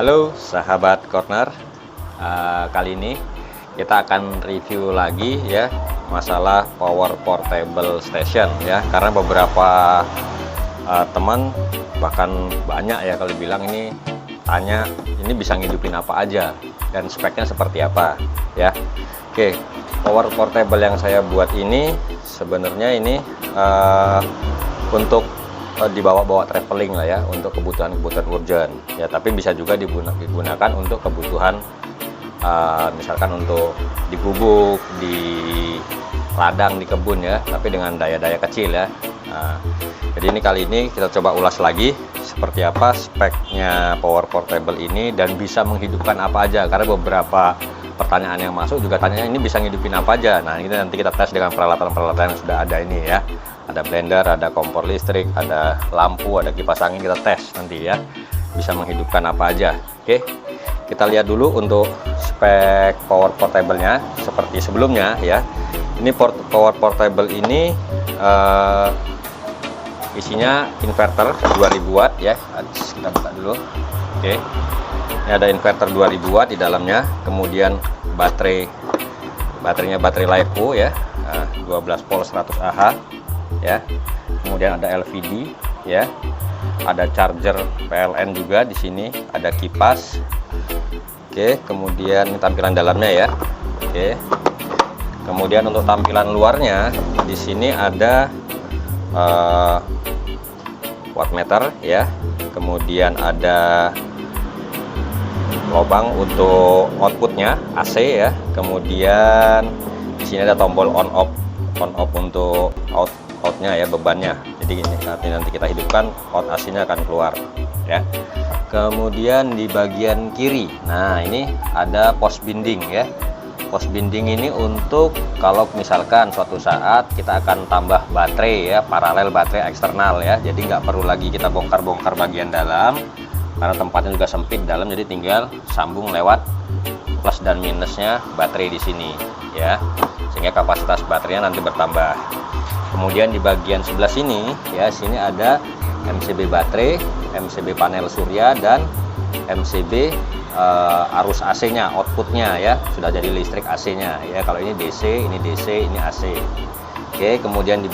Halo sahabat corner, kali ini kita akan review lagi ya masalah power portable station ya, karena beberapa teman bahkan banyak ya kalau bilang ini tanya ini bisa ngidupin apa aja dan speknya seperti apa ya. Oke, power portable yang saya buat ini sebenarnya ini untuk dibawa-bawa traveling lah ya, untuk kebutuhan-kebutuhan urgent ya, tapi bisa juga digunakan untuk kebutuhan misalkan untuk di gubuk, di ladang, di kebun ya, tapi dengan daya-daya kecil ya. Jadi ini kali ini kita coba ulas lagi seperti apa speknya power portable ini dan bisa menghidupkan apa aja, karena beberapa pertanyaan yang masuk juga tanya ini bisa ngidupin apa aja. Nah, ini nanti kita tes dengan peralatan-peralatan yang sudah ada ini ya. Ada blender, ada kompor listrik, ada lampu, ada kipas angin, kita tes nanti ya bisa menghidupkan apa aja. Oke, kita lihat dulu untuk spek power portable-nya seperti sebelumnya ya. Ini power portable ini isinya inverter 2000 watt ya. Kita buka dulu. Oke, ini ada inverter 2000 watt di dalamnya, kemudian baterainya baterai LiPo ya, 12 volt 100 Ah ya, kemudian ada LVD ya, ada charger PLN juga di sini, ada kipas. Oke, kemudian ini tampilan dalamnya ya. Oke, kemudian untuk tampilan luarnya di sini ada wattmeter ya, kemudian ada lubang untuk outputnya AC ya, kemudian di sini ada tombol on off untuk outnya ya, bebannya. Jadi ini nanti kita hidupkan, out AC-nya akan keluar ya. Kemudian di bagian kiri, nah ini ada post binding ya. Post binding ini untuk kalau misalkan suatu saat kita akan tambah baterai ya, paralel baterai eksternal ya. Jadi nggak perlu lagi kita bongkar-bongkar bagian dalam, karena tempatnya juga sempit dalam, jadi tinggal sambung lewat plus dan minusnya baterai di sini ya, sehingga kapasitas baterainya nanti bertambah. Kemudian di bagian sebelah sini ya, sini ada MCB baterai, MCB panel surya, dan MCB arus AC-nya, outputnya ya, sudah jadi listrik AC-nya ya. Kalau ini DC, ini DC, ini AC. Oke, kemudian di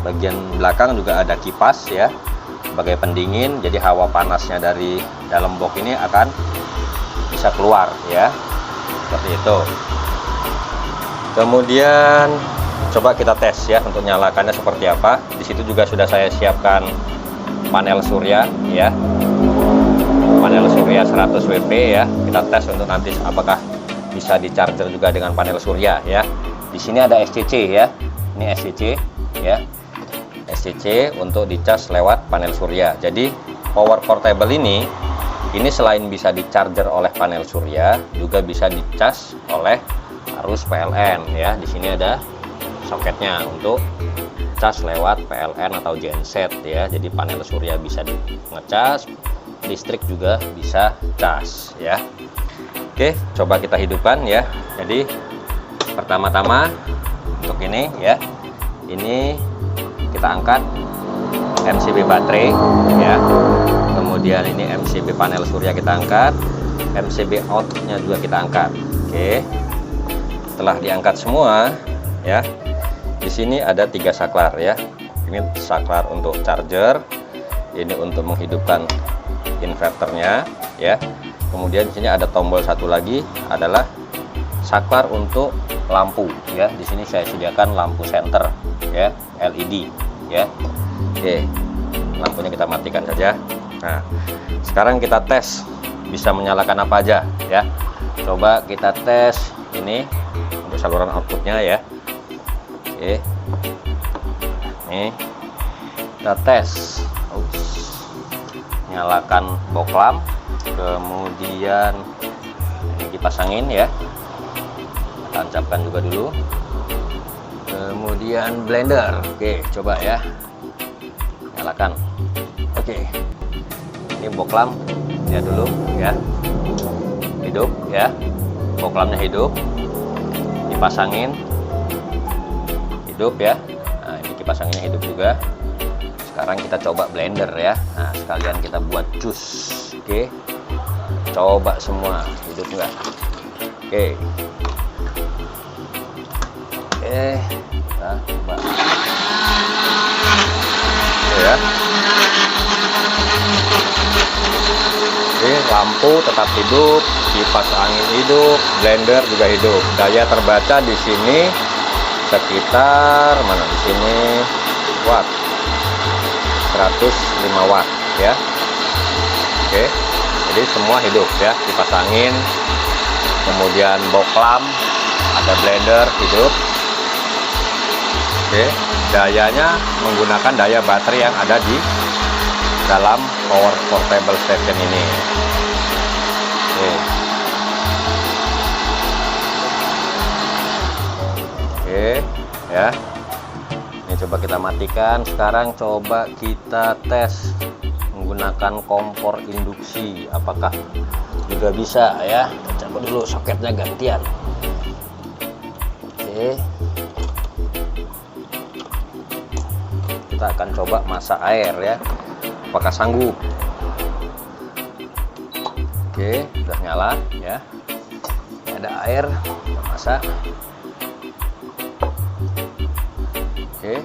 bagian belakang juga ada kipas ya, sebagai pendingin, jadi hawa panasnya dari dalam box ini akan bisa keluar ya, seperti itu. Kemudian coba kita tes ya untuk nyalakannya seperti apa. Di situ juga sudah saya siapkan panel surya ya, panel surya 100 WP ya. Kita tes untuk nanti apakah bisa di charger juga dengan panel surya ya. Di sini ada SCC ya, ini SCC ya, SCC untuk dicas lewat panel surya. Jadi power portable ini selain bisa di charger oleh panel surya, juga bisa dicas oleh arus PLN ya. Di sini ada soketnya untuk cas lewat PLN atau genset ya. Jadi panel surya bisa ngecas, listrik juga bisa cas ya. Oke, coba kita hidupkan ya. Jadi pertama-tama untuk ini ya, ini kita angkat MCB baterai ya, kemudian ini MCB panel surya kita angkat, MCB outnya juga kita angkat. Oke, setelah diangkat semua ya, di sini ada 3 saklar ya. Ini saklar untuk charger, ini untuk menghidupkan inverternya ya. Kemudian di sini ada tombol satu lagi adalah saklar untuk lampu ya. Di sini saya sediakan lampu senter ya, LED ya. Oke, lampunya kita matikan saja. Nah, sekarang kita tes bisa menyalakan apa aja ya. Coba kita tes ini untuk saluran outputnya ya. Oke, nih kita tes. Nyalakan box lamp, kemudian ini kipas angin ya, tancapkan juga dulu, kemudian blender. Oke, coba ya, nyalakan. Oke, ini box lamp ya dulu ya, hidup ya, box lampnya hidup, kipas angin hidup ya. Nah, ini kipas anginnya hidup juga. Sekarang kita coba blender ya. Nah, sekalian kita buat jus. Oke, coba semua hidup nggak. Oke, nah, coba ya. Oke, lampu tetap hidup, kipas angin hidup, blender juga hidup. Daya terbaca di sini sekitar mana di sini watt, 105 watt ya. Oke, jadi semua hidup ya, kipas angin, kemudian box lamp, ada blender hidup. Oke, dayanya menggunakan daya baterai yang ada di dalam power portable station ini. Oke ya, ini coba kita matikan. Sekarang coba kita tes menggunakan kompor induksi, apakah juga bisa ya. Kita coba dulu soketnya gantian. Oke, kita akan coba masak air ya, apakah sanggup. Oke, udah nyala ya, ini ada air, kita masak. Oke,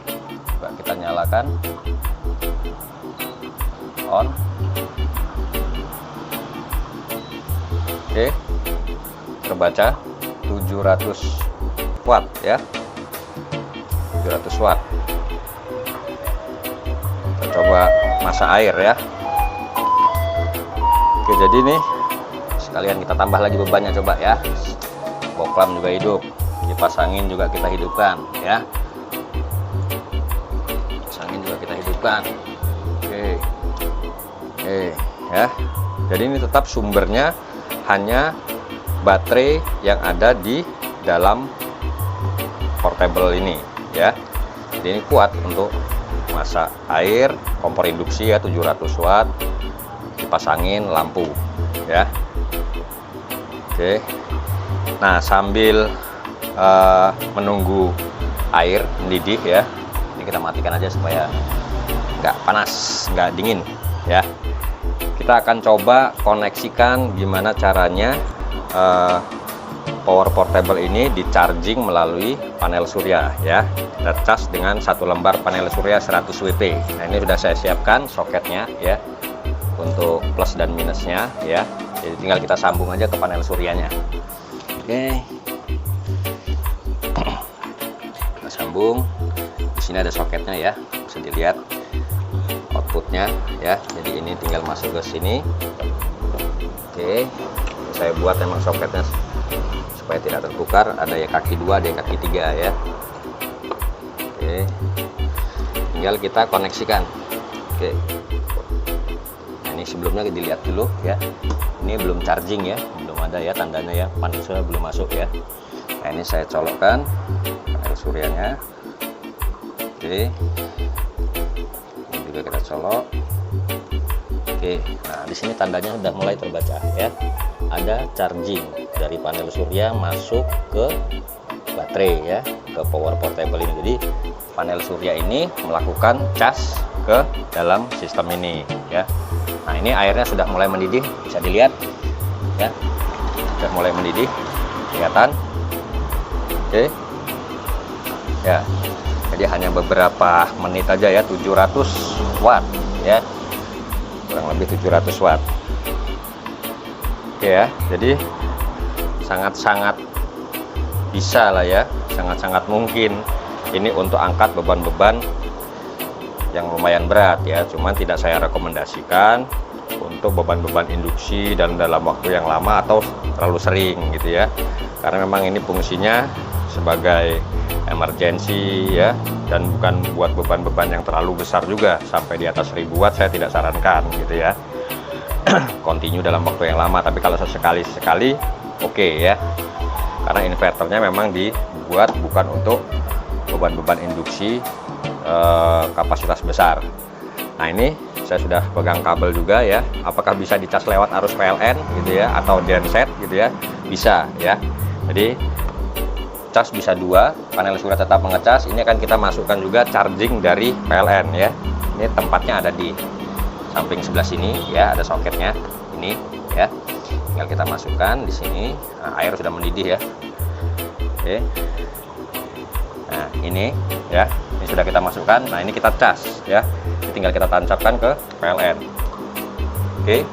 coba kita nyalakan, on. Oke, terbaca 700 watt ya, 700 watt. Kita coba masak air ya. Oke, jadi nih sekalian kita tambah lagi bebannya coba ya. Box lamp juga hidup, kipas angin juga kita hidupkan ya. Kipas angin juga kita hidupkan. Oke ya. Jadi ini tetap sumbernya hanya baterai yang ada di dalam portable ini ya. Jadi ini kuat untuk masak air, kompor induksi ya, 700 watt, kipas angin, lampu ya. Oke, nah sambil menunggu air mendidih ya, ini kita matikan aja supaya nggak panas, nggak dingin ya. Kita akan coba koneksikan gimana caranya power portable ini di charging melalui panel surya ya. Kita cas dengan satu lembar panel surya 100 WP. Nah, ini sudah saya siapkan soketnya ya, untuk plus dan minusnya ya. Jadi tinggal kita sambung aja ke panel suryanya. Oke, kita sambung. Di sini ada soketnya ya, bisa dilihat outputnya ya. Jadi ini tinggal masuk ke sini. Oke, saya buat emang soketnya supaya tidak tertukar. Ada ya kaki 2, ada yang kaki 3 ya. Oke, tinggal kita koneksikan. Oke, nah, ini sebelumnya dilihat dulu ya. Ini belum charging ya, belum ada ya tandanya ya, panel surya belum masuk ya. Nah, ini saya colokkan panel suryanya. Oke, ini juga kita colok. Oke, nah di sini tandanya sudah mulai terbaca ya. Ada charging dari panel surya masuk ke baterai ya, ke power portable ini. Jadi panel surya ini melakukan cas ke dalam sistem ini ya. Nah, ini airnya sudah mulai mendidih, bisa dilihat ya, sudah mulai mendidih, kelihatan. Oke ya, jadi hanya beberapa menit aja ya, 700 watt ya, kurang lebih 700 watt. Oke ya, jadi sangat-sangat bisa lah ya, sangat-sangat mungkin ini untuk angkat beban-beban yang lumayan berat ya. Cuman tidak saya rekomendasikan untuk beban-beban induksi dan dalam waktu yang lama atau terlalu sering gitu ya, karena memang ini fungsinya sebagai emergency ya, dan bukan buat beban-beban yang terlalu besar juga. Sampai di atas 1000 watt saya tidak sarankan gitu ya. Continue dalam waktu yang lama, tapi kalau sesekali oke ya, karena inverternya memang dibuat bukan untuk beban-beban induksi kapasitas besar. Nah, ini saya sudah pegang kabel juga ya, apakah bisa dicas lewat arus PLN gitu ya, atau genset gitu ya, bisa ya. Jadi cas bisa 2, panel surya tetap mengecas. Ini akan kita masukkan juga charging dari PLN ya. Ini tempatnya ada di samping sebelah sini ya, ada soketnya ini ya. Tinggal kita masukkan di sini. Nah, air sudah mendidih ya. Oke. Nah, ini ya, ini sudah kita masukkan. Nah, ini kita cas ya. Ini tinggal kita tancapkan ke PLN. Oke.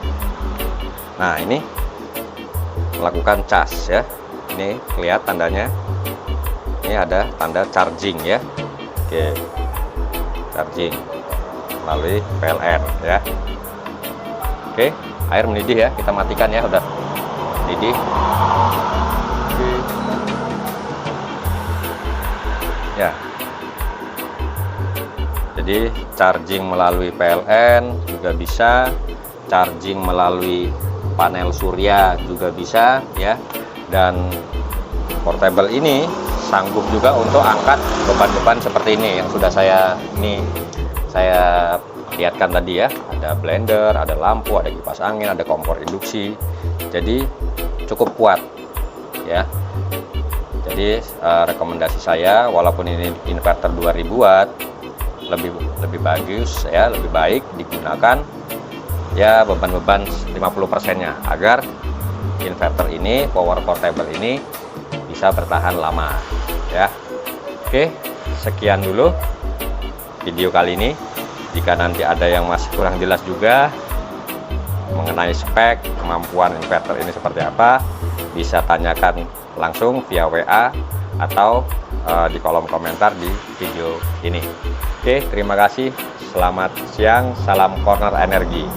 Nah, ini melakukan cas ya. Ini lihat tandanya. Ini ada tanda charging ya. Oke. Charging melalui PLN ya. Oke, air mendidih ya. Kita matikan ya, udah mendidih. Oke. Ya. Jadi charging melalui PLN juga bisa, charging melalui panel surya juga bisa ya. Dan portable ini sanggup juga untuk angkat beban-beban seperti ini yang sudah saya lihatkan tadi ya. Ada blender, ada lampu, ada kipas angin, ada kompor induksi. Jadi cukup kuat ya. Jadi rekomendasi saya, walaupun ini inverter 2000 watt, lebih bagus ya, lebih baik digunakan ya beban-beban 50%-nya agar inverter ini, power portable ini bisa bertahan lama ya. Oke, sekian dulu video kali ini. Jika nanti ada yang masih kurang jelas juga mengenai spek kemampuan inverter ini seperti apa, bisa tanyakan langsung via WA atau di kolom komentar di video ini. Oke, terima kasih. Selamat siang, salam corner energi.